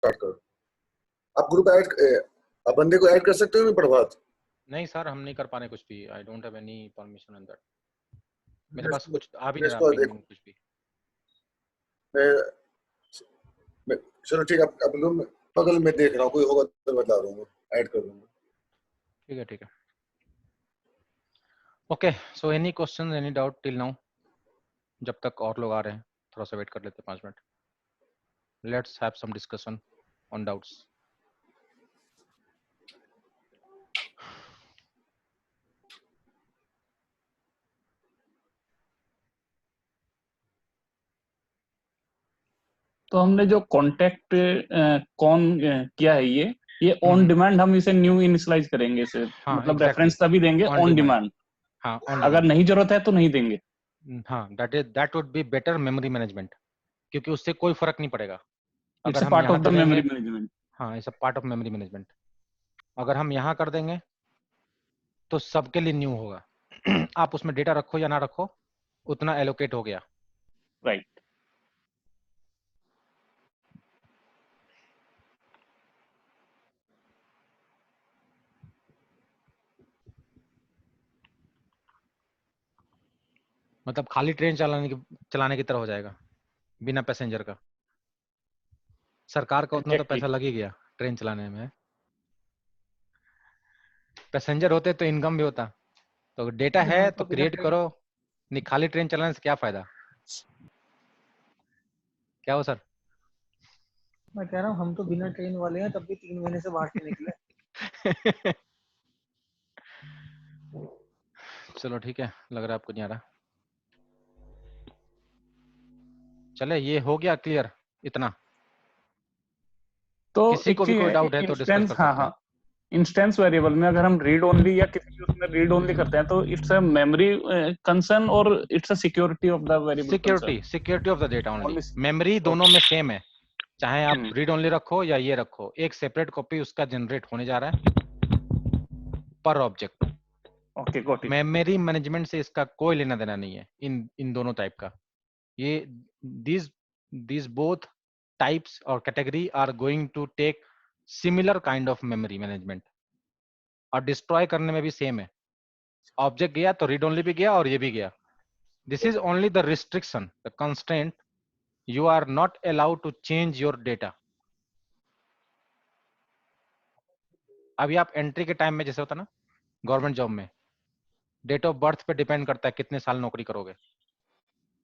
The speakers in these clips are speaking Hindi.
स्टार्ट करो। आप ग्रुप ऐड, आप बंदे को ऐड कर सकते हो ना प्रभात? नहीं सर, हम नहीं कर पा रहे कुछ भी। I don't have any permission on that. मेरे मैं पास इसको कुछ आ भी मैं नहीं रहा इसको पिंग देखो, कुछ भी। मैं चलो ठीक है, आप लोग बगल में देख रहा हूँ, कोई होगा तो बता दूंगा, ऐड कर दूंगा। ठीक है ठीक है। Okay, so any question, any doubt till now? जब तक और लोग आ रहे हैं थोड़ा सा वेट कर लेते हैं 5 minute. Let's have some discussion on doubts. तो हमने जो कॉन्टेक्ट कौन किया है, ये ऑन डिमांड हम इसे न्यू इनिशियलाइज करेंगे इसे, हाँ, मतलब exactly. रेफरेंस तभी देंगे On ऑन demand. डिमांड। हाँ, on अगर demand. नहीं जरूरत है तो नहीं देंगे। हाँ, that would be better memory management, क्योंकि उससे कोई फर्क नहीं पड़ेगा इट्स अगर अ हम पार्ट यहाँ ऑफ द दे मेमोरी देंगे। मैनेजमेंट। हाँ, it's a part of memory management. अगर हम यहाँ कर देंगे तो सबके लिए न्यू होगा। आप उसमें डेटा रखो या ना रखो, उतना एलोकेट हो गया। राइट। मतलब खाली ट्रेन चलाने की तरह हो जाएगा, बिना पैसेंजर का। सरकार का उतना तो एग्जैक्टली। पैसा लग ही गया ट्रेन चलाने में। पैसेंजर होते तो इनकम भी होता। तो डेटा है तो क्रिएट करो, नहीं खाली ट्रेन चलाने से क्या फायदा? क्या हो सर? मैं कह रहा हूँ हम तो बिना ट्रेन वाले हैं, तब भी 3 महीने से बाहर नहीं निकले। चलो ठीक है, लग रहा है आपको नहीं आ रहा। चले, ये हो गया क्लियर इतना? तो किसी को भी कोई डाउट है तो डिस्कस कर हाँ सकते हैं। हाँ, इंस्टेंस वेरिएबल में अगर हम रीड ओनली या किसी भी उसमें रीड ओनली करते हैं तो इट्स अ मेमोरी कंसर्न और it's a security of the variable concern. Security of the data only. Only. Memory दोनों में सेम है, चाहे आप हम्म। रीड ओनली रखो या ये रखो, एक सेपरेट कॉपी उसका जनरेट होने जा रहा है पर object. Okay, got it. Memory management से इसका कोई लेना देना नहीं है इन दोनों टाइप का। ये these both types or category are going to take similar kind of memory management, और डिस्ट्रॉय करने में भी सेम है। ऑब्जेक्ट गया तो रीड ओनली भी गया और ये भी गया। This is only the restriction, the constraint, you are not allowed to change your data। अभी आप एंट्री के टाइम में जैसे होता ना गवर्नमेंट जॉब में, डेट ऑफ बर्थ पे डिपेंड करता है कितने साल नौकरी करोगे।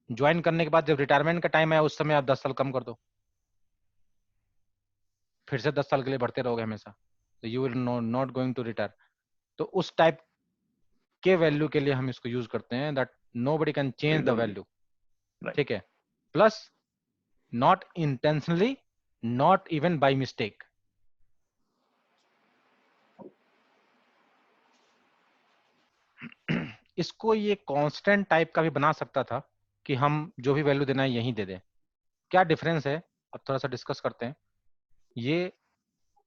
ज्वाइन करने के बाद जब रिटायरमेंट का टाइम है उस समय आप 10 साल कम कर दो, फिर से 10 साल के लिए बढ़ते रहोगे हमेशा, तो you will not going to retire. तो उस टाइप के वैल्यू के लिए हम इसको यूज करते हैं, that nobody can change the value. ठीक है, plus not intentionally, not even by mistake. इसको ये कांस्टेंट टाइप का भी बना सकता था कि हम जो भी वैल्यू देना है यही दे दें। क्या डिफरेंस है अब थोड़ा सा डिस्कस करते हैं। ये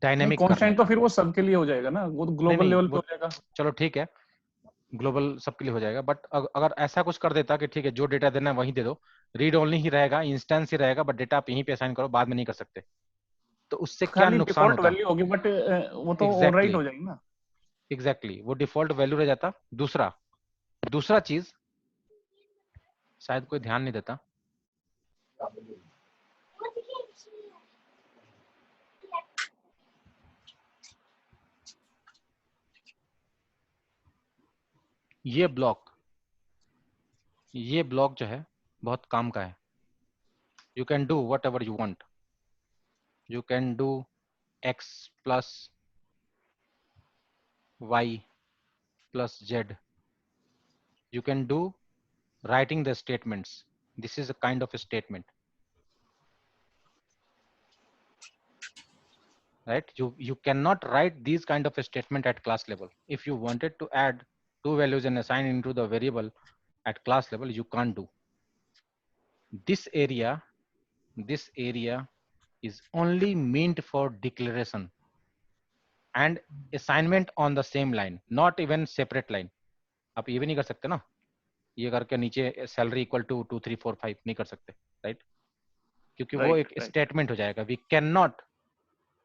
डायनेमिक करने कांस्टेंट तो का। फिर वो सबके लिए हो जाएगा ना, वो ग्लोबल नहीं लेवल पे वो हो जाएगा। चलो ठीक है, ग्लोबल सबके लिए हो जाएगा, बट अगर ऐसा कुछ कर देता कि ठीक है जो डेटा देना है वही दे दो, रीड ओनली ही रहेगा, इंस्टेंस ही रहेगा, बट डेटा आप यहीं पे असाइन करो, बाद में नहीं कर सकते, तो उससे क्या खाली नुकसान डिफॉल्ट होता? वैल्यू होगी, बट वो तो ओवरराइट एग्जैक्टली हो जाएगी ना। एग्जैक्टली, वो डिफॉल्ट वैल्यू रह जाता। दूसरा चीज शायद कोई ध्यान नहीं देता, ये ब्लॉक जो है बहुत काम का है। You can do what ever you want, you can do x plus y plus z, you can do writing the statements. This is a kind of a statement, right? You cannot write these kind of a statement at class level. If you wanted to add two values and assign into the variable at class level, you can't do. This area is only meant for declaration and assignment on the same line, not even separate line. आप ये भी नहीं कर सकते ना, ये करके नीचे सैलरी इक्वल टू 2 3 4 5 नहीं कर सकते, राइट? क्योंकि वो एक स्टेटमेंट हो जाएगा। We can not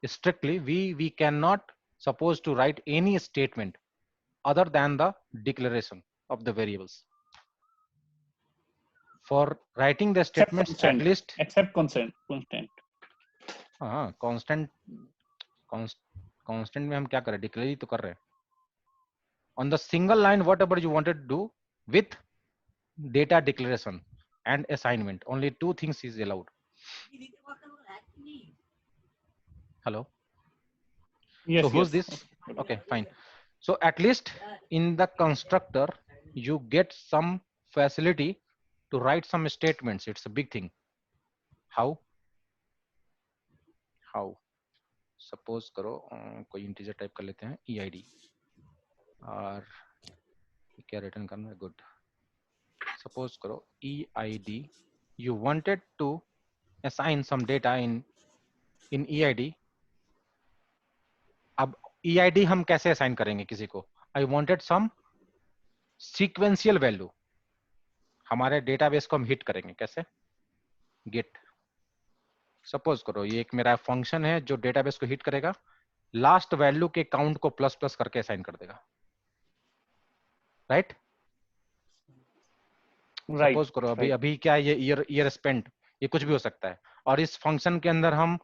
strictly we cannot suppose to write any statement other than the declaration of the variables. For writing the Except statements, at constant. least Except constant. constant constant में हम क्या कर रहे हैं, डिक्लेयर ही तो कर रहे हैं. On the single line, whatever you wanted to do with data declaration and assignment, only two things is allowed. Hello. Yes. So who's Yes. this? Okay, fine. So at least in the constructor, you get some facility to write some statements. It's a big thing. How? Suppose करो कोई इंटीजर टाइप कर लेते हैं EID और क्या रिटर्न करना है. गुड. Suppose करो EID, you wanted to assign some data in EID. अब EID हम कैसे असाइन करेंगे किसी को? I wanted some sequential value. हमारे डेटाबेस को हम हिट करेंगे कैसे? Get. सपोज करो ये एक मेरा फंक्शन है जो डेटाबेस को हिट करेगा, लास्ट वैल्यू के काउंट को प्लस प्लस करके असाइन कर देगा. राइट. सपोज करो अभी क्या ये ईयर स्पेंट, ये कुछ भी हो सकता है, और इस फंक्शन के अंदर हम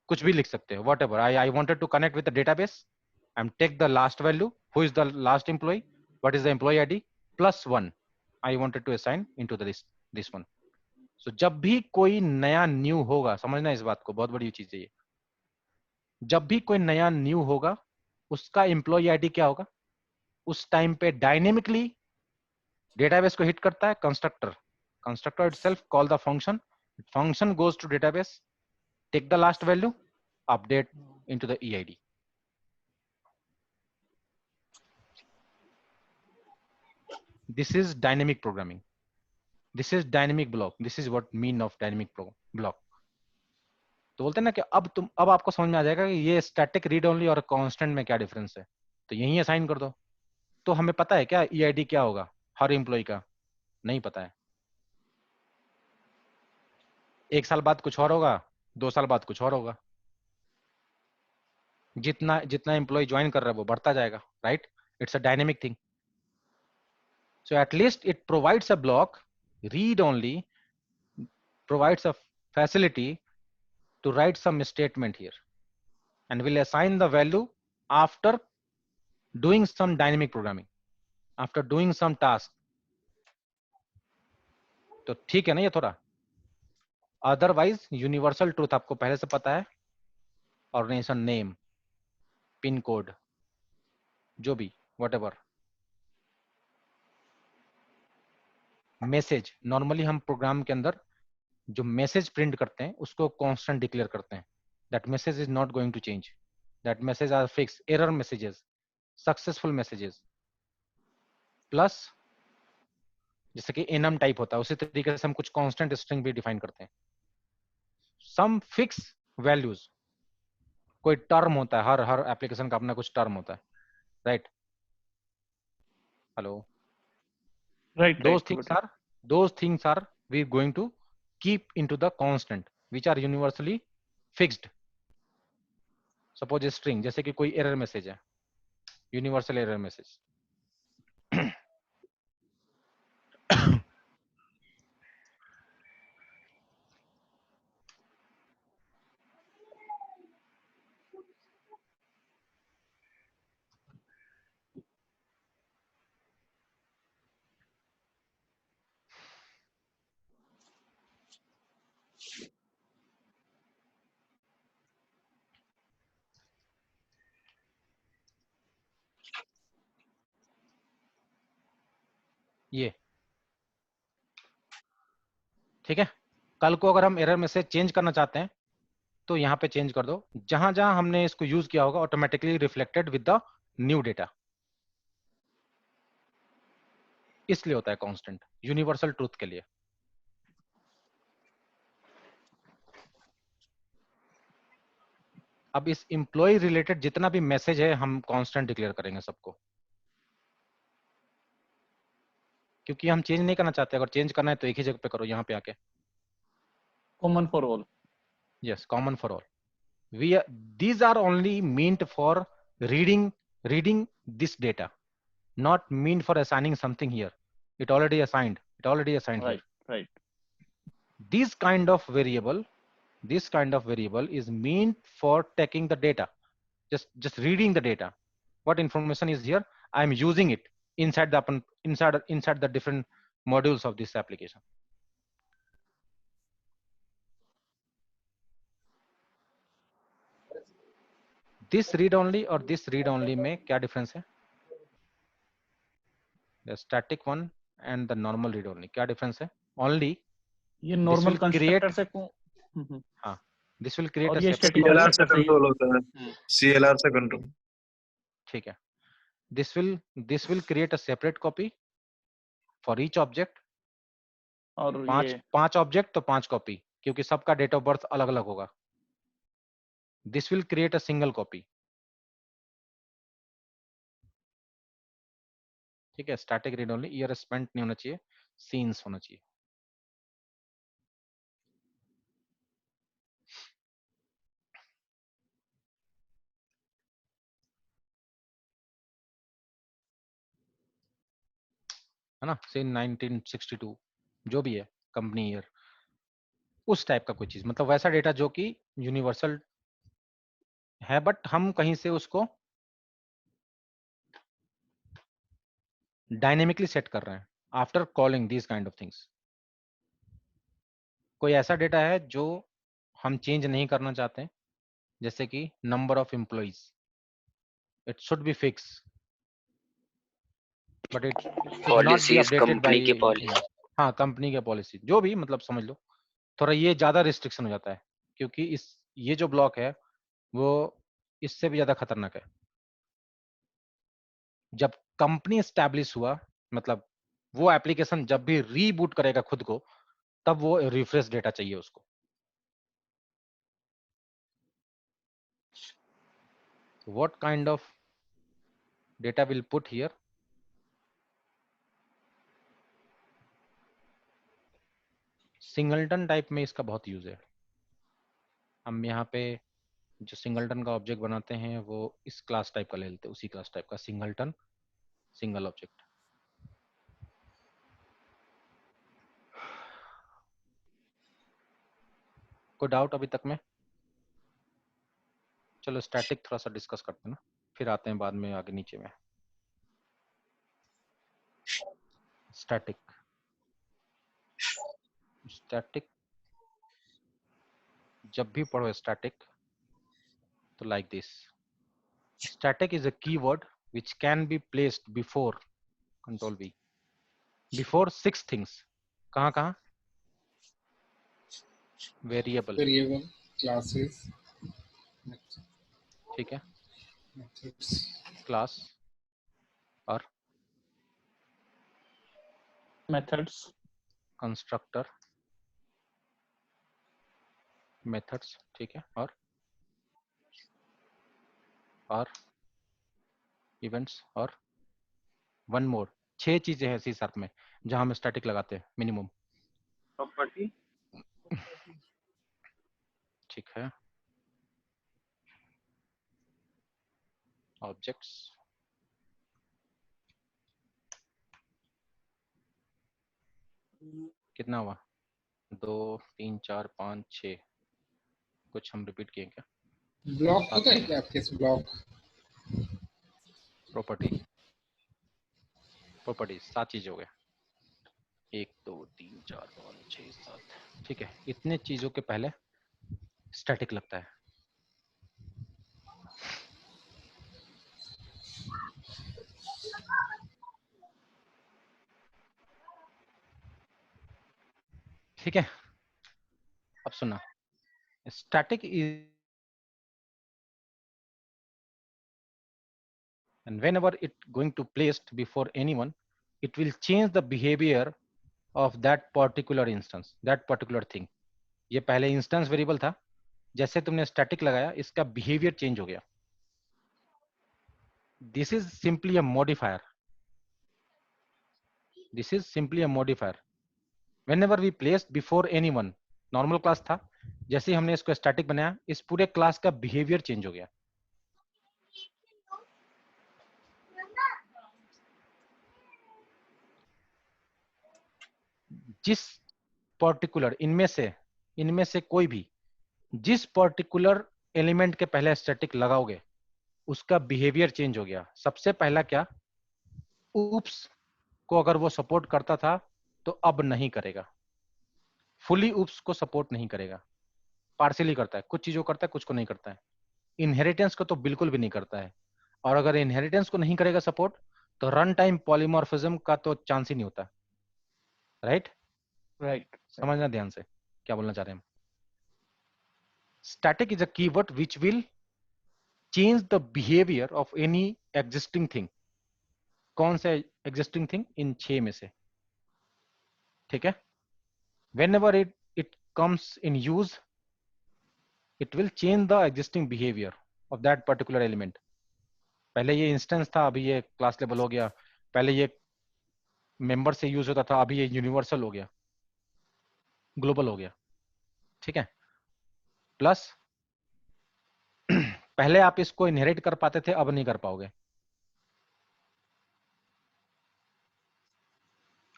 कुछ भी लिख सकते हैं. Whatever I wanted to connect with the database, I am take the last value, who is the last employee, what is the employee ID +1, I wanted to assign into this one. So जब भी कोई नया न्यू होगा, समझना इस बात को, बहुत बड़ी चीज है ये. जब भी कोई नया न्यू होगा उसका एम्प्लॉय आईडी क्या होगा, उस टाइम पे डायनेमिकली डेटाबेस को हिट करता है constructor itself call the function goes to database, take the last value, update into the EID. This is dynamic programming. This is dynamic block. This is what mean of dynamic block. तो बोलते हैं ना कि अब आपको समझ में आ जाएगा कि ये स्टैटिक रीड ओनली और कांस्टेंट में क्या डिफरेंस है. तो यही असाइन कर दो. तो हमें पता है क्या EID क्या होगा हर एम्प्लॉय का? नहीं पता है. 1 साल बाद कुछ और होगा, 2 साल बाद कुछ और होगा. जितना एम्प्लॉय ज्वाइन कर रहा है वो बढ़ता जाएगा. Right. It's a dynamic thing. So at least it provides a block, read only, provides a facility to write some statement here, and will assign the value after doing some dynamic programming, after doing some task. तो ठीक है ना ये थोड़ा. अदरवाइज यूनिवर्सल ट्रूथ आपको पहले से पता है, ऑर्गेनाइजेशन नेम, पिन कोड, जो भी व्हाटएवर. मैसेज, नॉर्मली हम प्रोग्राम के अंदर जो मैसेज प्रिंट करते हैं उसको कांस्टेंट डिक्लेयर करते हैं. That message is not going to change. That message are fix. Error messages, successful messages, plus जैसे कि enum टाइप होता है उसी तरीके से हम कुछ कांस्टेंट स्ट्रिंग भी डिफाइन करते हैं. सम फिक्स वैल्यूज, कोई टर्म होता है, हर एप्लीकेशन का अपना कुछ टर्म होता है. Right. Hello. Right. Those things are we going to keep into the constant which are universally fixed. Suppose a string, जैसे कि कोई एरर मैसेज है, यूनिवर्सल एरर मैसेज. ये ठीक है. कल को अगर हम एरर मैसेज चेंज करना चाहते हैं तो यहाँ पे चेंज कर दो. जहां जहां हमने इसको यूज किया होगा automatically reflected with the new data. इसलिए होता है कांस्टेंट यूनिवर्सल ट्रूथ के लिए. अब इस एम्प्लॉय रिलेटेड जितना भी मैसेज है हम कांस्टेंट डिक्लेयर करेंगे सबको, क्योंकि हम चेंज नहीं करना चाहते. अगर चेंज करना है तो एक ही जगह पे करो, यहाँ पे आके. Common for all. Yes, common for all. these are only meant for reading this data, not meant for assigning something here. It already assigned Right. here. Right. This kind of variable is meant for taking the data, just reading the data. What information is here, I am using it inside the different modules of this application. This read only और this read only में क्या difference है? The static one and the normal read only क्या difference है? Only ये नॉर्मल कंस्ट्रक्टर से हाँ, this will create और a ये separate static copy. वाला CLR से कंट्रोल होता है, CLR से कंट्रोल। ठीक है, this will create a separate copy for each object. और पांच ऑब्जेक्ट तो 5 कॉपी, क्योंकि सबका डेट ऑफ बर्थ अलग अलग होगा. This will create a single copy. ठीक है, static read only, year spent नहीं होना चाहिए, सीन्स होना चाहिए. है ना, से 1962 जो भी है कंपनी ईयर, उस टाइप का कोई चीज, मतलब वैसा डेटा जो कि यूनिवर्सल है, बट हम कहीं से उसको डायनेमिकली सेट कर रहे हैं after calling this kind of things. कोई ऐसा डेटा है जो हम चेंज नहीं करना चाहते हैं, जैसे कि number of employees, it should be fix, but it should not be updated by, हाँ कंपनी के पॉलिसी, जो भी मतलब समझ लो. थोड़ा ये ज्यादा रिस्ट्रिक्शन हो जाता है, क्योंकि ये जो ब्लॉक है वो इससे भी ज्यादा खतरनाक है. जब कंपनी एस्टैब्लिश हुआ, मतलब वो एप्लीकेशन जब भी रीबूट करेगा खुद को, तब वो रिफ्रेश डेटा चाहिए उसको. What kind of data will put here? Singleton type में इसका बहुत यूज है. हम यहाँ पे जो सिंगलटन का ऑब्जेक्ट बनाते हैं वो इस क्लास टाइप का ले लेते हैं, उसी क्लास टाइप का सिंगलटन सिंगल ऑब्जेक्ट. कोई डाउट अभी तक में? चलो स्टैटिक थोड़ा सा डिस्कस करते हैं ना, फिर आते हैं बाद में आगे नीचे में. स्टैटिक जब भी पढ़ो स्टैटिक तो like this. Static is a keyword which can be placed before Control V, before 6 things. कहाँ? Variable, classes, ठीक है, methods, class और methods, constructor, methods, ठीक है, और events और one more. 6 चीजें हैं सी शार्प में जहां हम स्टैटिक लगाते हैं मिनिमम. property, ठीक है, ऑब्जेक्ट्स, कितना हुआ? 2 3 4 5 6. कुछ हम रिपीट किए क्या? ब्लॉक होता है क्या आपके इसमें? ब्लॉक प्रॉपर्टी 7 चीज हो गए. 1 2 3 4 5 6 7. ठीक है, इतने चीजों के पहले स्टैटिक लगता है. ठीक है, अब सुना, static is, and whenever it going to placed before anyone, it will change the behavior of that particular instance, that particular thing. ये पहले इंस्टेंस वेरिएबल था, जैसे तुमने स्टैटिक लगाया इसका बिहेवियर चेंज हो गया. This is simply a modifier. Whenever we placed before anyone, normal class था, जैसे ही हमने इसको स्टैटिक बनाया, इस पूरे क्लास का बिहेवियर चेंज हो गया। जिस पर्टिकुलर इनमें से कोई भी जिस पर्टिकुलर एलिमेंट के पहले स्टैटिक लगाओगे उसका बिहेवियर चेंज हो गया। सबसे पहला क्या, ऊप्स को अगर वो सपोर्ट करता था तो अब नहीं करेगा। फुली ऊप्स को सपोर्ट नहीं करेगा, पार्शियली करता है, कुछ चीजों करता है, कुछ को नहीं करता है। इनहेरिटेंस को तो बिल्कुल भी नहीं करता है, और अगर इनहेरिटेंस को नहीं करेगा सपोर्ट तो रन टाइम पॉलीमॉर्फिज्म का तो चांस ही नहीं होता। Right right. समझना ध्यान से क्या बोलना चाह रहे हैं हम। Static is a keyword which will change the behaviour of any existing thing. कौन सा एग्जिस्टिंग थिंग? इन 6 में से, ठीक है। whenever it comes in use, it will change the existing behavior of that particular element. पहले ये इंस्टेंस था, अभी ये क्लास लेवल हो गया। पहले ये मेंबर से यूज होता था, अभी ये यूनिवर्सल हो गया, ग्लोबल हो गया, ठीक है। प्लस पहले आप इसको इनहेरिट कर पाते थे, अब नहीं कर पाओगे।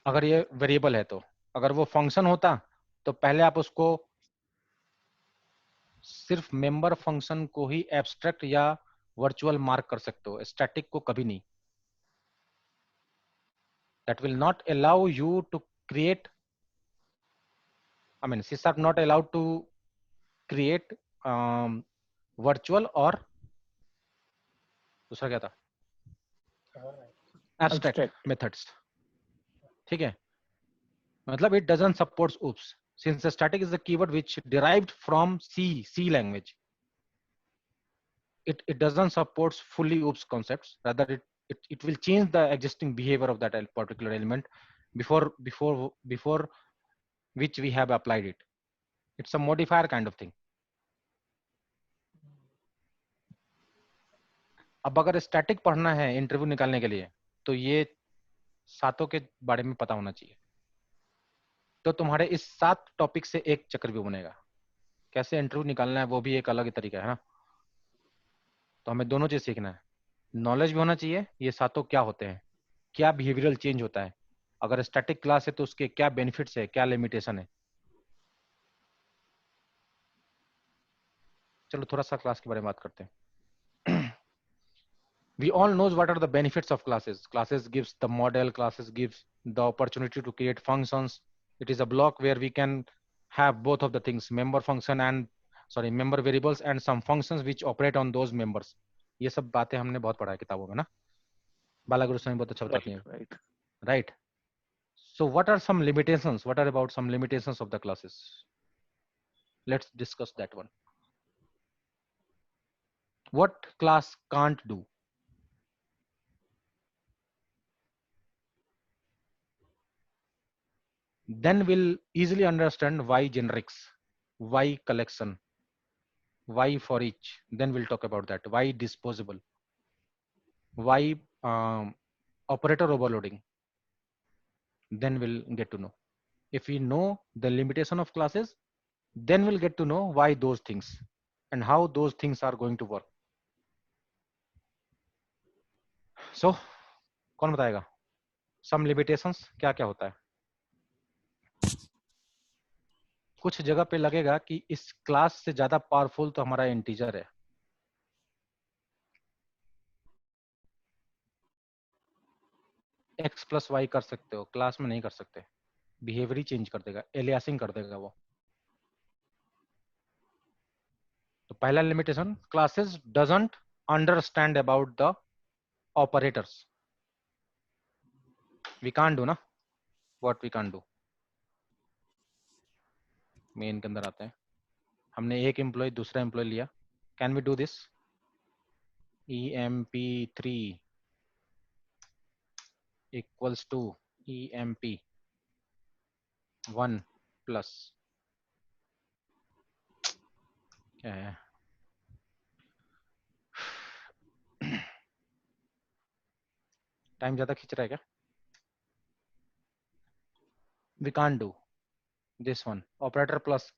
अगर ये वेरिएबल है तो, अगर वो फंक्शन होता तो पहले आप उसको सिर्फ मेंबर फंक्शन को ही एब्स्ट्रैक्ट या वर्चुअल मार्क कर सकते हो, स्टैटिक को कभी नहीं। that will not allow you to create, I mean sys are not allowed to create virtual or दूसरा क्या था, abstract methods, ठीक है। मतलब it doesn't support oops since the static is the keyword which derived from C language. It doesn't support fully oops concepts, rather it will change the existing behavior of that particular element before which we have applied it. It's a modifier kind of thing. अब अगर स्टैटिक पढ़ना है इंटरव्यू निकालने के लिए तो ये सातों के बारे में पता होना चाहिए। तो तुम्हारे इस 7 टॉपिक से एक चक्रव्यूह बनेगा। कैसे इंटरव्यू निकालना है वो भी एक अलग ही तरीका है ना। तो हमें दोनों चीज सीखना है, नॉलेज भी होना चाहिए ये सातों क्या होते हैं, क्या बिहेवियरल चेंज होता है, अगर स्टैटिक क्लास है तो उसके क्या बेनिफिट्स है, क्या लिमिटेशन है। चलो थोड़ा सा क्लास के बारे में बात करते हैं। We all knows what are the benefits of classes. Classes gives the model, classes gives the opportunity to create functions. It is a block where we can have both of the things, member function and member variables and some functions which operate on those members. ये सब बातें हमने बहुत पढ़ा है किताबों में ना, बाला गुरु स्वामी बहुत अच्छा बताती हैं, right? So what are some limitations? What are about some limitations of the classes? Let's discuss that one. What class can't do? Then we'll easily understand why generics, why collection, why for each. Then we'll talk about that. Why disposable, why operator overloading. Then we'll get to know. If we know the limitation of classes, then we'll get to know why those things and how those things are going to work. So, कौन बताएगा? Some limitations क्या क्या होता है? कुछ जगह पे लगेगा कि इस क्लास से ज्यादा पावरफुल तो हमारा इंटीजर है। x प्लस वाई कर सकते हो, क्लास में नहीं कर सकते, बिहेवियर ही चेंज कर देगा, एलियासिंग कर देगा वो। तो पहला limitation, classes doesn't understand about the operators. We can't do ना, what we can't do. Main के अंदर आते हैं, हमने एक एम्प्लॉय दूसरा एम्प्लॉय लिया, can we do this? EMP3 equals to EMP1 plus क्या है, टाइम ज्यादा खींच रहा है क्या? We can't do this one, operator plus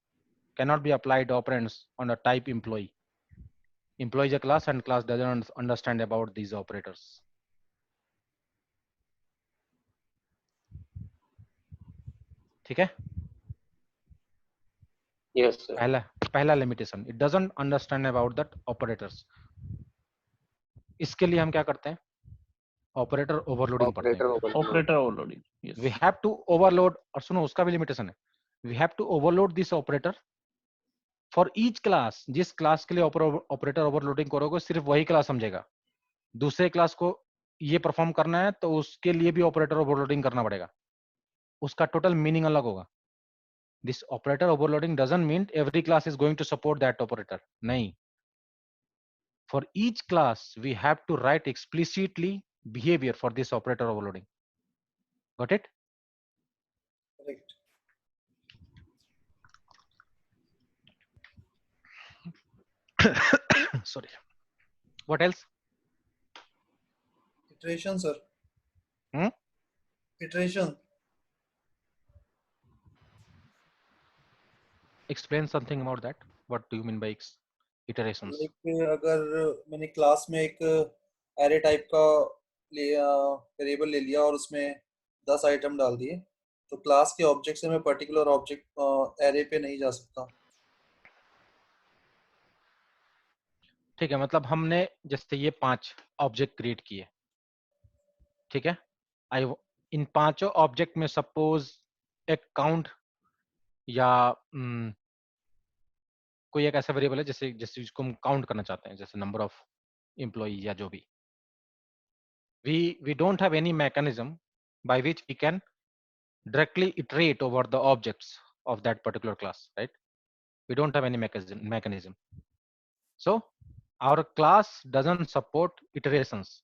cannot be applied operands on a type employee. Employee is a class and class doesn't understand about these operators. ठीक है? Yes, sir. पहला limitation, it doesn't understand about that operators. इसके लिए हम क्या करते हैं? ऑपरेटर ओवरलोडिंग पढ़ते हैं. Operator overloading. Yes. We have to overload, और सुनो उसका भी लिमिटेशन है. We have to overload this operator for each class. जिस क्लास के लिए ऑपरेटर ओवरलोडिंग करोगे सिर्फ वही क्लास समझेगा. दूसरे क्लास को ये परफॉर्म करना है तो उसके लिए भी ऑपरेटर ओवरलोडिंग करना पड़ेगा. उसका टोटल मीनिंग अलग होगा. This operator overloading doesn't mean every class is going to support that operator. नहीं. For each class, we have to write explicitly behavior for this operator overloading. Got it? Correct. Sorry. What else? Iteration, sir. Iteration. Explain something about that. What do you mean by iterations? अगर मैंने क्लास में एक एरे टाइप का वेरिएबल ले लिया और उसमें 10 आइटम डाल दिए, तो क्लास के ऑब्जेक्ट से मैं पर्टिकुलर ऑब्जेक्ट एरे पे नहीं जा सकता. ठीक है, मतलब हमने जैसे ये 5 ऑब्जेक्ट क्रिएट किए. ठीक है, इन पांचों ऑब्जेक्ट में सपोज एक काउंट या कोई एक ऐसा वेरिएबल है जैसे जिसको हम काउंट करना चाहते हैं, जैसे नंबर ऑफ एम्प्लॉई या जो भी. we don't have any mechanism by which we can directly iterate over the objects of that particular class, right? We don't have any mechanism. So our class doesn't support iterations,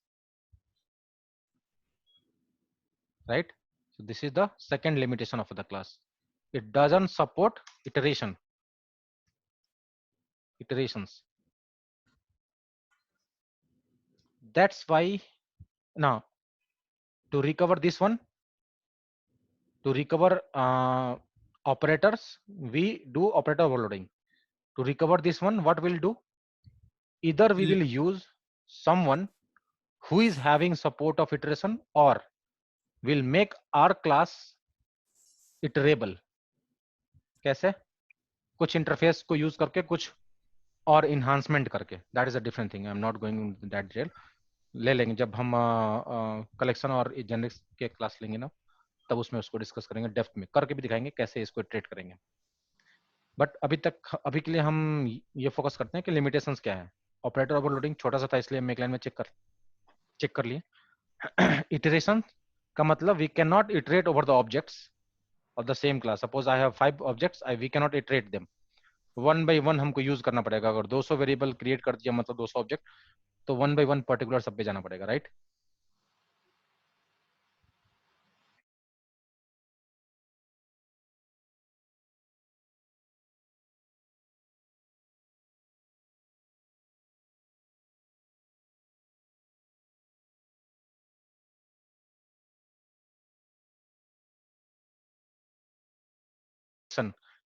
right? So this is the second limitation of the class. It doesn't support iterations. That's why now to recover this one, to recover operators, we do operator overloading. To recover this one, what we'll do? Either we will use someone who is having support of iteration, or we'll make our class iterable. कैसे? कुछ इंटरफेस को यूज करके, कुछ और enhancement करके. That is a different thing. I'm not going into that detail. ले लेंगे जब हम कलेक्शन और जेनरिक्स के क्लास लेंगे ना, तब उसमें उसको डिस्कस करेंगे, डेप्थ में करके भी दिखाएंगे कैसे इसको इटरेट करेंगे. बट अभी के लिए हम ये फोकस करते हैं कि लिमिटेशंस क्या है. ऑपरेटर ओवरलोडिंग छोटा सा था इसलिए हम एक लाइन में चेक कर लिए. इटरेशन का मतलब we can not iterate over the objects of the same class. Suppose I have 5 objects, we can not iterate them. One by one हमको यूज करना पड़ेगा. अगर 200 वेरिएबल क्रिएट कर दिया मतलब 200 ऑब्जेक्ट, तो वन बाय वन पर्टिकुलर सब पे जाना पड़ेगा, राइट?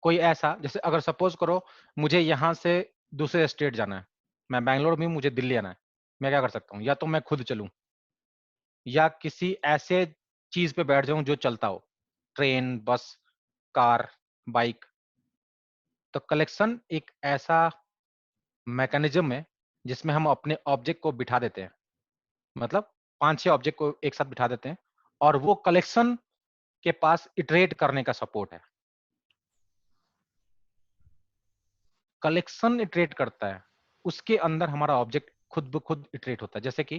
कोई ऐसा, जैसे अगर सपोज करो मुझे यहां से दूसरे स्टेट जाना है, मैं बैंगलोर में, मुझे दिल्ली आना है, मैं क्या कर सकता हूँ? या तो मैं खुद चलूं या किसी ऐसे चीज पे बैठ जाऊं जो चलता हो, ट्रेन, बस, कार, बाइक. तो कलेक्शन एक ऐसा मैकेनिज्म है जिसमें हम अपने ऑब्जेक्ट को बिठा देते हैं, मतलब 5-6 ऑब्जेक्ट को एक साथ बिठा देते हैं और वो कलेक्शन के पास इटरेट करने का सपोर्ट है. कलेक्शन इटरेट करता है, उसके अंदर हमारा ऑब्जेक्ट खुद ब खुद इटरेट होता है. जैसे कि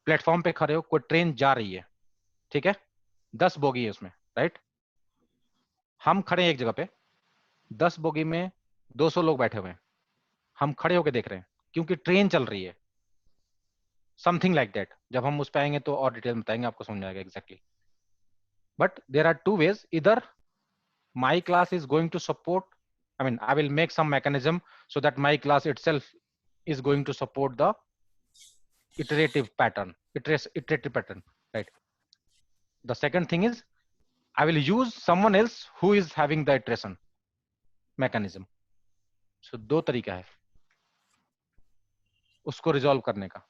प्लेटफॉर्म पे खड़े हो, कोई ट्रेन जा रही है, ठीक है, 10 बोगी है उसमें, राइट? हम खड़े हैं एक जगह पे, 10 बोगी में 200 लोग बैठे हुए हैं, हम खड़े होकर देख रहे हैं क्योंकि ट्रेन चल रही है. Something like that. जब हम उस पे आएंगे तो और डिटेल बताएंगे, आपको समझ आएगा exactly. But there are 2 ways. इधर my class is going to support, I mean, I will make some mechanism so that my class itself is going to support the iterative pattern, right? The second thing is I will use someone else who is having the iteration mechanism. सो दो तरीका है उसको रिजॉल्व करने का.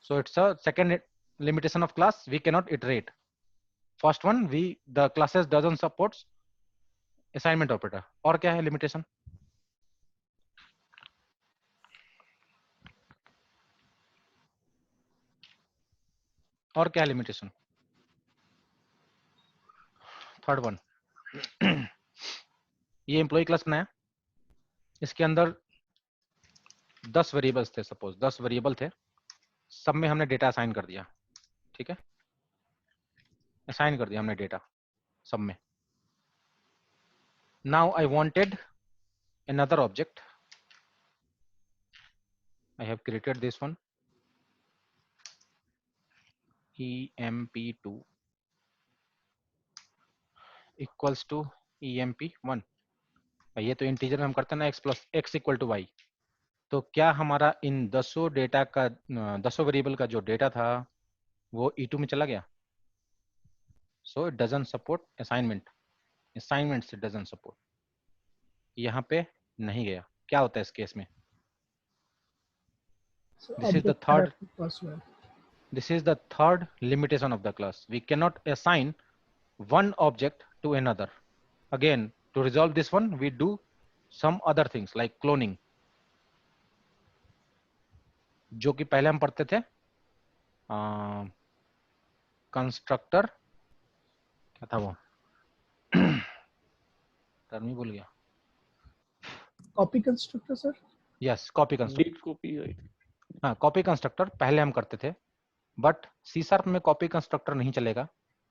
So it's a second limitation of class. We cannot iterate. First one, the classes doesn't support assignment operator. और क्या है limitation? और क्या है limitation? थर्ड वन, ये एम्प्लॉय क्लास बनाया, इसके अंदर 10 वेरिएबल्स थे, सपोज 10 वेरिएबल थे, सब में हमने डेटा असाइन कर दिया. ठीक है, असाइन कर दिया हमने डेटा सब में. Now I wanted another object. I have created this one, emp2 equals to emp1. ये तो इंटीजर में हम करते हैं ना, x plus x equal to y. तो क्या हमारा इन 10 डेटा का 10 वेरिएबल का जो डेटा था वो e2 में चला गया? So it doesn't support assignment. Assignment से डजंट सपोर्ट. यहाँ पे नहीं गया. क्या होता है इस केस में? This is the third. This is the third limitation of the class. We cannot assign one object to another. Again, to resolve this one, we do some other things like cloning. जो कि पहले हम पढ़ते थे कंस्ट्रक्टर, क्या था वो टर्म ही भूल गया. Copy constructor sir. Yes, copy constructor. Deep copy. हाँ, कॉपी कंस्ट्रक्टर पहले हम करते थे, बट सी शार्प में कॉपी कंस्ट्रक्टर नहीं चलेगा.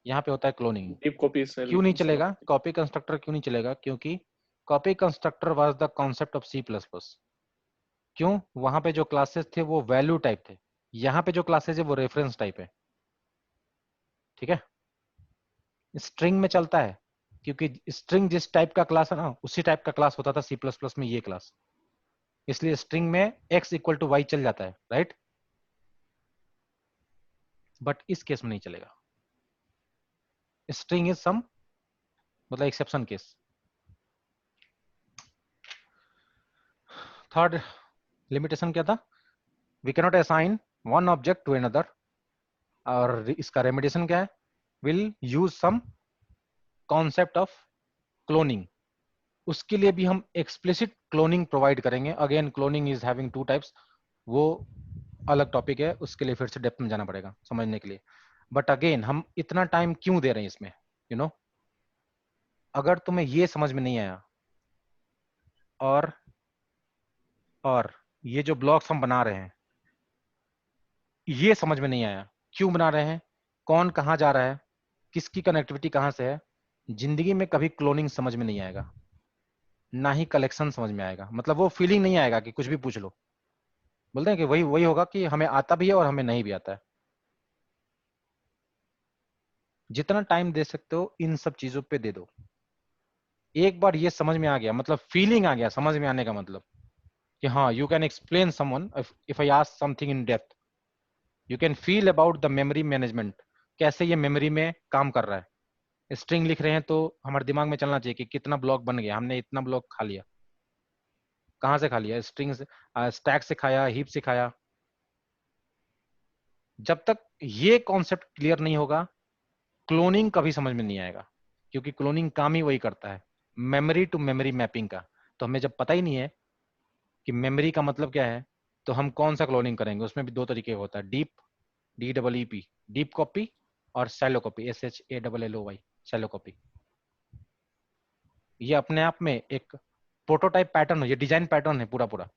यहाँ पे होता है क्लोनिंग. डीप कॉपी से क्यों नहीं चलेगा कॉपी कंस्ट्रक्टर? क्यों नहीं चलेगा? क्योंकि copy constructor was the concept of C++. क्यों? वहां पे जो क्लासेस थे वो वैल्यू टाइप थे, यहाँ पे जो क्लासेस है वो रेफरेंस टाइप है. ठीक है, स्ट्रिंग में चलता है क्योंकि स्ट्रिंग जिस टाइप का क्लास है ना उसी टाइप का क्लास होता था C++ में ये क्लास, इसलिए स्ट्रिंग में x इक्वल टू y चल जाता है, राइट? बट इस केस में नहीं चलेगा. स्ट्रिंग इज सम मतलब एक्सेप्शन केस. थर्ड लिमिटेशन क्या था? We cannot assign one object to another. और इसका रेमेडिएशन क्या है? Will use some concept of cloning. उसके लिए भी हम एक्सप्लिसिट क्लोनिंग प्रोवाइड करेंगे. Again cloning is having two types, वो अलग टॉपिक है, उसके लिए फिर से डेप्थ में जाना पड़ेगा समझने के लिए. बट अगेन हम इतना टाइम क्यों दे रहे हैं इसमें? यू नो, अगर तुम्हें ये समझ में नहीं आया और ये जो ब्लॉक्स हम बना रहे हैं ये समझ में नहीं आया, क्यों बना रहे हैं, कौन कहाँ जा रहा है, किसकी कनेक्टिविटी कहाँ से है, जिंदगी में कभी क्लोनिंग समझ में नहीं आएगा, ना ही कलेक्शन समझ में आएगा. मतलब वो फीलिंग नहीं आएगा कि कुछ भी पूछ लो. बोलते हैं कि वही होगा कि हमें आता भी है और हमें नहीं भी आता है. जितना टाइम दे सकते हो इन सब चीजों पे दे दो. एक बार ये समझ में आ गया, मतलब फीलिंग आ गया, समझ में आने का मतलब कि हाँ, you can explain someone if I ask something in depth. You can feel about the memory management, कैसे ये मेमोरी में काम कर रहा है. स्ट्रिंग लिख रहे हैं तो हमारे दिमाग में चलना चाहिए कि कितना ब्लॉक बन गया, हमने इतना ब्लॉक खा लिया. कहां से खा लिया? स्ट्रिंग से, स्टैक से खाया, हीप से खाया. जब तक ये कॉन्सेप्ट क्लियर नहीं होगा क्लोनिंग कभी समझ में नहीं आएगा, क्योंकि क्लोनिंग काम ही वही करता है, मेमोरी टू मेमोरी मैपिंग का. तो हमें जब पता ही नहीं है कि मेमोरी का मतलब क्या है तो हम कौन सा क्लोनिंग करेंगे? उसमें भी दो तरीके होता है, डीप, DEEP, डीप कॉपी, और shallow copy, SHALLOY, shallow copy. ये अपने आप में एक प्रोटोटाइप पैटर्न है, ये डिजाइन पैटर्न है पूरा.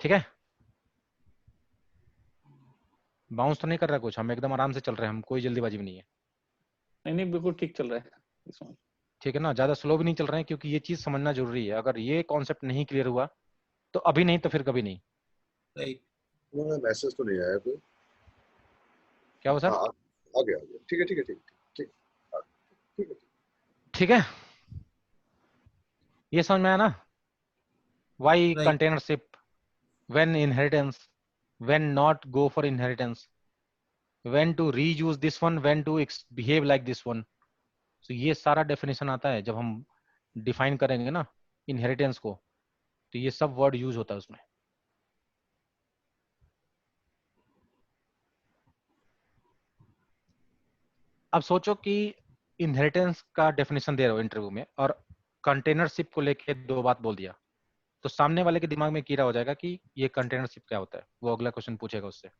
ठीक है, बाउंस तो नहीं कर रहा कुछ, हम एकदम आराम से चल रहे हैं, हम कोई जल्दीबाजी भी नहीं है. नहीं बिल्कुल ठीक चल रहा है इसमें. ठीक है ना, ज्यादा स्लो भी नहीं चल रहे हैं, क्योंकि ये चीज समझना जरूरी है. अगर ये कॉन्सेप्ट नहीं क्लियर हुआ तो अभी नहीं तो फिर कभी नहीं. नहीं मैसेज तो नहीं आया कोई. क्या हो सर? आ गया. ठीक है. ठीक है, ये समझ में आया ना? वाई नहीं. Containership, when inheritance, when not go for inheritance, when to reuse this one, when to behave like this one. तो ये सारा डेफिनेशन आता है जब हम डिफाइन करेंगे ना इनहेरिटेंस को, तो ये सब वर्ड यूज होता है उसमें। अब सोचो कि इनहेरिटेंस का डेफिनेशन दे रहे हो इंटरव्यू में और कंटेनरशिप को लेके 2 बात बोल दिया, तो सामने वाले के दिमाग में कीड़ा हो जाएगा कि ये कंटेनरशिप क्या होता है, वो अगला क्वेश्चन पूछेगा उससे।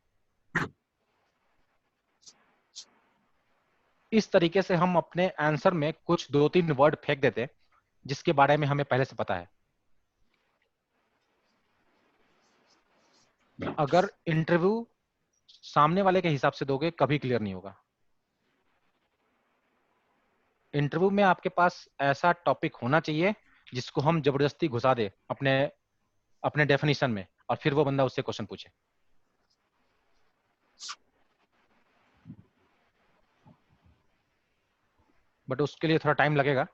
इस तरीके से हम अपने आंसर में कुछ 2-3 वर्ड फेंक देते हैं जिसके बारे में हमें पहले से पता है। अगर इंटरव्यू सामने वाले के हिसाब से दोगे कभी क्लियर नहीं होगा। इंटरव्यू में आपके पास ऐसा टॉपिक होना चाहिए जिसको हम जबरदस्ती घुसा दे अपने डेफिनेशन में, और फिर वो बंदा उससे क्वेश्चन पूछे। बट उसके लिए थोड़ा टाइम लगेगा।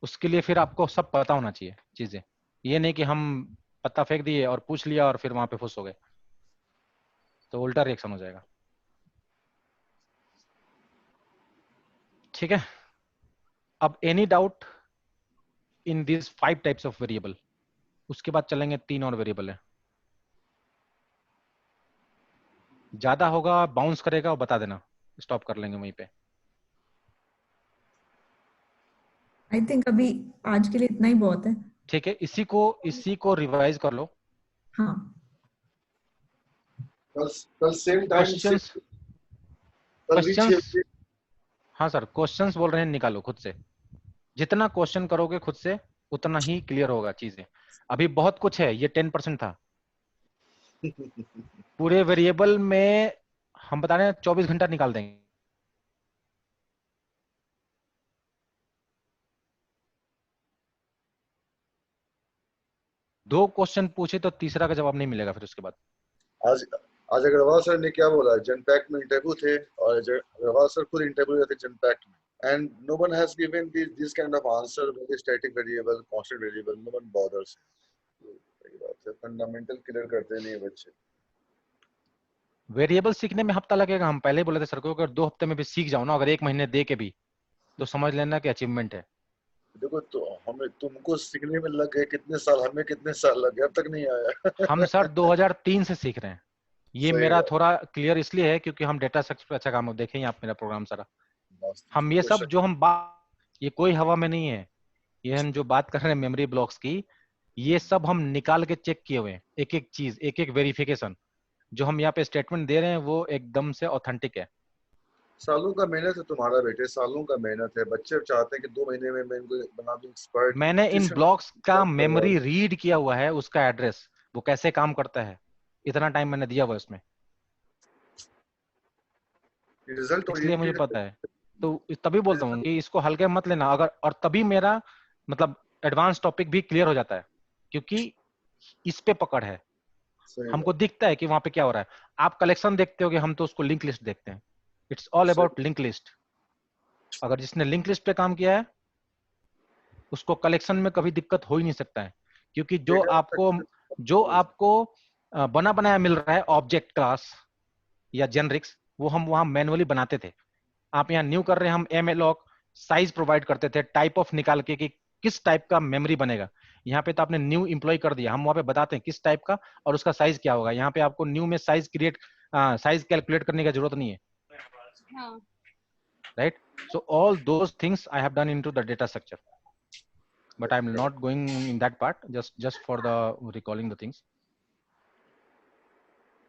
उसके लिए फिर आपको सब पता होना चाहिए चीजें, ये नहीं कि हम पत्ता फेंक दिए और पूछ लिया और फिर वहां पे फुस हो गए, तो उल्टा रिएक्शन हो जाएगा। ठीक है, अब any doubt in this 5 types of variable. उसके बाद चलेंगे 3 और वेरिएबल है। ज्यादा होगा बाउंस करेगा और बता देना, स्टॉप कर लेंगे वहीं पे। आई थिंक अभी आज के लिए इतना ही बहुत है। ठीक है, इसी को रिवाइज कर लो। हाँ, कल सेम टाइम क्वेश्चंस हाँ सर, क्वेश्चंस बोल रहे हैं, निकालो खुद से। जितना क्वेश्चन करोगे खुद से उतना ही क्लियर होगा चीजें। अभी बहुत कुछ है, ये 10% था। पूरे वेरिएबल में हम बता रहे हैं 24 घंटा निकाल देंगे। दो क्वेश्चन पूछे तो तीसरा का जवाब नहीं मिलेगा फिर उसके बाद। आज अग्रवाल सर ने क्या बोला, जनपैक्ट में इंटरव्यू थे और अग्रवाल सर खुद इंटरव्यू थे जनपैक्ट में, and no one has given this kind of answer with a static variable, constant variable, no one bothers. सही बात है, फंडामेंटल क्लियर करते नहीं है बच्चे। वेरिएबल सीखने में हफ्ता लगेगा, हम पहले ही बोले थे सर को, अगर 2 हफ्ते में भी सीख जाओ ना, अगर 1 महीने दे के भी, तो समझ लेना कि अचीवमेंट है। देखो तो हमें, तुमको सीखने में लग गए कितने साल, हमें कितने साल लग गए, अब तक नहीं आया। हम सर 2003 से सीख रहे हैं। ये सही मेरा बात। थोड़ा क्लियर इसलिए है क्योंकि हम डेटा स्ट्रक्चर पे अच्छा काम, देखें आप मेरा प्रोग्राम सारा। हम ये सब जो हम बात, ये कोई हवा में नहीं है, ये हम जो बात कर रहे हैं मेमोरी ब्लॉक्स की, ये सब हम निकाल के चेक किए हुए हैं, एक एक चीज, एक एक वेरिफिकेशन। जो हम यहाँ पे स्टेटमेंट दे रहे हैं वो एकदम से ऑथेंटिक है। सालों का मेहनत है तुम्हारा बेटे, सालों का मेहनत है। बच्चे चाहते हैं कि 2 महीने में मैं इनको बना दूं एक्सपर्ट। मैंने इन ब्लॉक्स का मेमोरी रीड किया हुआ है, उसका एड्रेस, वो कैसे काम करता है, इतना टाइम मैंने दिया हुआ है उसमें, रिजल्ट इसलिए मुझे पता है। तो तभी बोलता हूँ कि इसको हल्के मत लेना। अगर, और तभी मेरा मतलब एडवांस टॉपिक भी क्लियर हो जाता है, क्योंकि इस पे पकड़ है, हमको दिखता है कि वहां पे क्या हो रहा है। आप कलेक्शन देखते होगे, हम तो उसको लिंक लिस्ट देखते हैं। It's all about link list. अगर जिसने लिंक लिस्ट पे काम किया है उसको कलेक्शन में कभी दिक्कत हो ही नहीं सकता है, क्योंकि जो आपको बना बनाया मिल रहा है ऑब्जेक्ट क्लास या जेनरिक्स, वो हम वहां मैन्युअली बनाते थे। आप यहाँ न्यू कर रहे हैं, हम एमएलॉक साइज प्रोवाइड करते थे, टाइप ऑफ निकाल के कि किस टाइप का मेमोरी बनेगा। यहाँ पे तो आपने न्यू एम्प्लॉय कर दिया, हम वहां पे बताते हैं किस टाइप का और उसका साइज क्या होगा। यहाँ पे आपको न्यू में साइज कैलकुलेट करने की जरूरत नहीं है, right? So all those things I have done into the data structure, but I'm not going in that part, just for the recalling the things.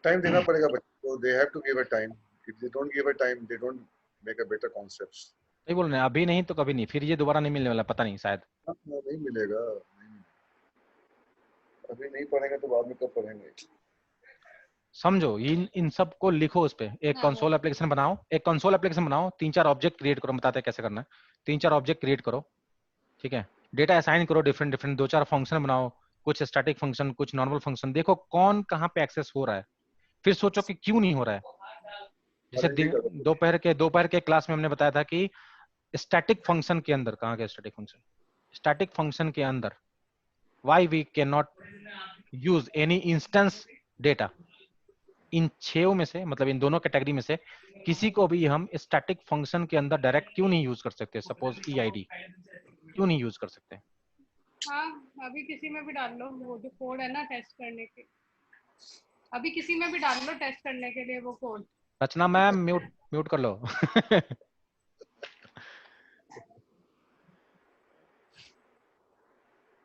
Time देना पड़ेगा बच्चों को, they have to give a time. If they don't give a time, they don't make a better concepts. नहीं बोल रहे हैं, अभी नहीं तो कभी नहीं, फिर ये दोबारा नहीं मिलने वाला, पता नहीं, शायद नहीं मिलेगा, अभी नहीं पढ़ेंगे तो बाद में कब पढ़ेंगे। समझो, इन सब को लिखो उस पे। एक कंसोल एप्लीकेशन बनाओ, 3-4 ऑब्जेक्ट क्रिएट करो, बताते हैं कैसे करना है। 3-4 ऑब्जेक्ट क्रिएट करो, ठीक है। डेटा असाइन करो, डिफरेंट 2-4 फंक्शन बनाओ, कुछ स्टैटिक फंक्शन, कुछ नॉर्मल फंक्शन। देखो कौन कहाँ पे एक्सेस हो रहा है, फिर सोचो कि क्यों नहीं हो रहा है। जैसे दोपहर के क्लास में हमने बताया था कि स्टैटिक फंक्शन के अंदर, कहाँ के स्टैटिक फंक्शन के अंदर why we can not use any instance data. इन 6 में से, मतलब इन दोनों कैटेगरी में से किसी को भी हम स्टैटिक फंक्शन के अंदर डायरेक्ट क्यों नहीं यूज कर सकते। सपोज EID, क्यों नहीं यूज कर सकते? हाँ, अभी किसी में भी डाल लो, वो जो कोड है ना टेस्ट करने के, अभी किसी में भी डाल लो टेस्ट करने के लिए वो कोड। रचना मैम म्यूट कर लो।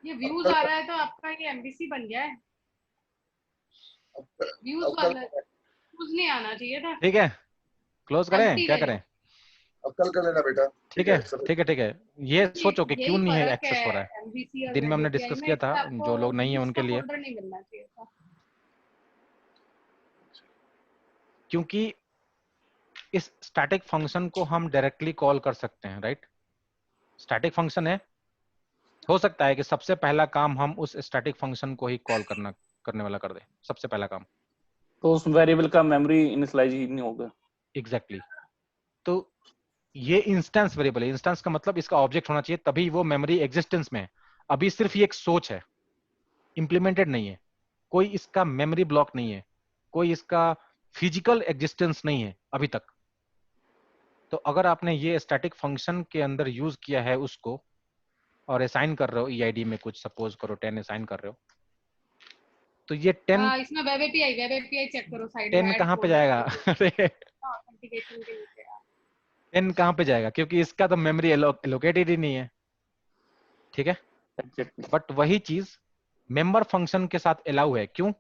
ये व्यूज आ रहा है तो आपका ये एमबीसी बन गया है। व्यूज वाला व्यूज नहीं आना चाहिए था। ठीक है, क्लोज करें, Empty क्या रहेगा। करें? अब कल कर लेना बेटा। ठीक है, ठीक है, ठीक है। ये सोचो कि यही क्यों नहीं है फर्क एक्सेस हो रहा है। MVC और दिन में हमने WPI डिस्कस में, किया था, इससे आपको जो लोग नहीं है views उनके का लिए, फोल्डर नहीं मिलना चाहिए था। क्योंकि इस स्टैटिक फंक्शन को हम डायरेक्टली कॉल कर सकते हैं, राइट? स्टैटिक फंक्शन है, हो सकता है कि सबसे पहला काम हम उस स्टैटिक फंक्शन को ही कॉल करने वाला कर दे, सबसे पहला काम। तो उस वेरिएबल का मेमोरी इनिशियलाइज ही नहीं होगा। एग्जैक्टली तो ये इंस्टेंस वेरिएबल है। इंस्टेंस का मतलब इसका ऑब्जेक्ट होना चाहिए, तभी वो मेमोरी एग्जिस्टेंस में है। अभी सिर्फ ये एक सोच है, इंप्लीमेंटेड नहीं है, कोई इसका मेमोरी ब्लॉक नहीं है, कोई इसका फिजिकल एग्जिस्टेंस नहीं है अभी तक। तो अगर आपने ये स्टैटिक फंक्शन के अंदर यूज किया है उसको, और असाइन कर रहे हो ईआईडी में कुछ, सपोज करो 10 असाइन कर रहे हो, तो ये 10 इसमें वेब एपीआई चेक करो साइड में 10 ऐड कहाँ पे फोल्डर जाएगा? अरे ऑथेंटिकेशन के नीचे। 10 कहाँ पे जाएगा? क्योंकि इसका तो मेमोरी एलोकेटेड ही नहीं है, ठीक है? एग्जैक्टली। बट वही चीज मेंबर फंक्शन के साथ अलाउ है। क्यों?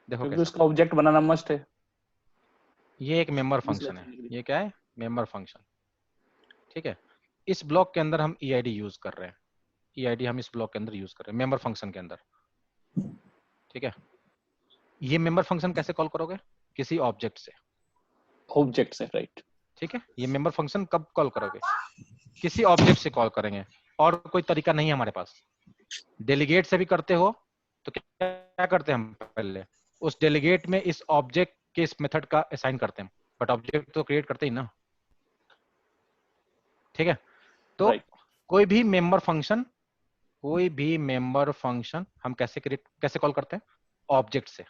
देखो क्योंकि कैसे, उसका ऑब्जेक्ट बनाना मस्ट है। ये एक मेंबर फंक्शन है। ये क्या है? मेंबर फंक्शन, ठीक है? इस ब्लॉक के अंदर हम ईआईडी यूज कर रहे हैं, ईआईडी हम इस ब्लॉक के अंदर यूज कर रहे हैं मेंबर फंक्शन के अंदर, ठीक है? ये मेंबर फंक्शन कैसे कॉल करोगे? किसी ऑब्जेक्ट से, ऑब्जेक्ट से, राइट। ठीक है? ये मेंबर फंक्शन कब कॉल करोगे? किसी ऑब्जेक्ट से कॉल करेंगे, और कोई तरीका नहीं है हमारे पास। डेलीगेट से भी करते हो तो क्या करते हैं हम? पहले उस डेलीगेट में इस ऑब्जेक्ट के इस मेथड का असाइन करते हैं, बट ऑब्जेक्ट तो क्रिएट करते ही ना, ठीक है? तो Right. कोई भी मेंबर फंक्शन हम कैसे कॉल करते हैं? ऑब्जेक्ट से।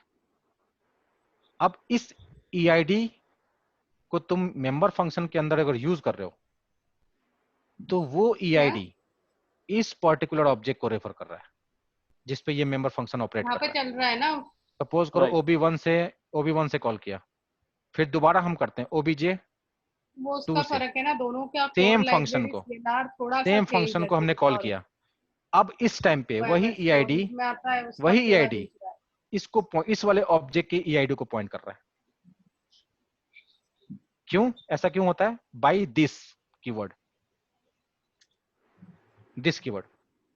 अब इस ईआईडी को तुम मेंबर फंक्शन के अंदर अगर यूज कर रहे हो, तो वो ईआईडी इस पर्टिकुलर ऑब्जेक्ट को रेफर कर रहा है जिसपे ये मेंबर फंक्शन ऑपरेट यहाँ कर पे रहा है। चल रहा है ना। सपोज करो Right. OB1 से कॉल किया, फिर दोबारा हम करते हैं OBJ वो 2 उसका से, फर्क है ना, दोनों का सेम कोड फंक्शन लाइब्रेरी को, स्केलर थोड़ा सा सेम चेंज फंक्शन है को हमने थोड़ा कॉल और किया। अब इस टाइम पे वही MS ईआईडी, Code में आता है उसका वही थोड़ा ईआईडी दूसरा है। इसको इस वाले ऑब्जेक्ट के ईआईडी को पॉइंट कर रहा है। क्यों ऐसा क्यों होता है? बाय दिस कीवर्ड,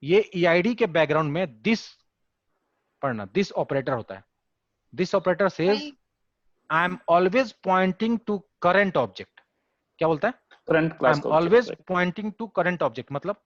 ये ईआईडी के बैकग्राउंड में दिस पढ़ना, दिस ऑपरेटर होता है। This operator says I am always pointing to current object. क्या बोलता है? करंट आई क्लास एम का always object. Pointing to current object, मतलब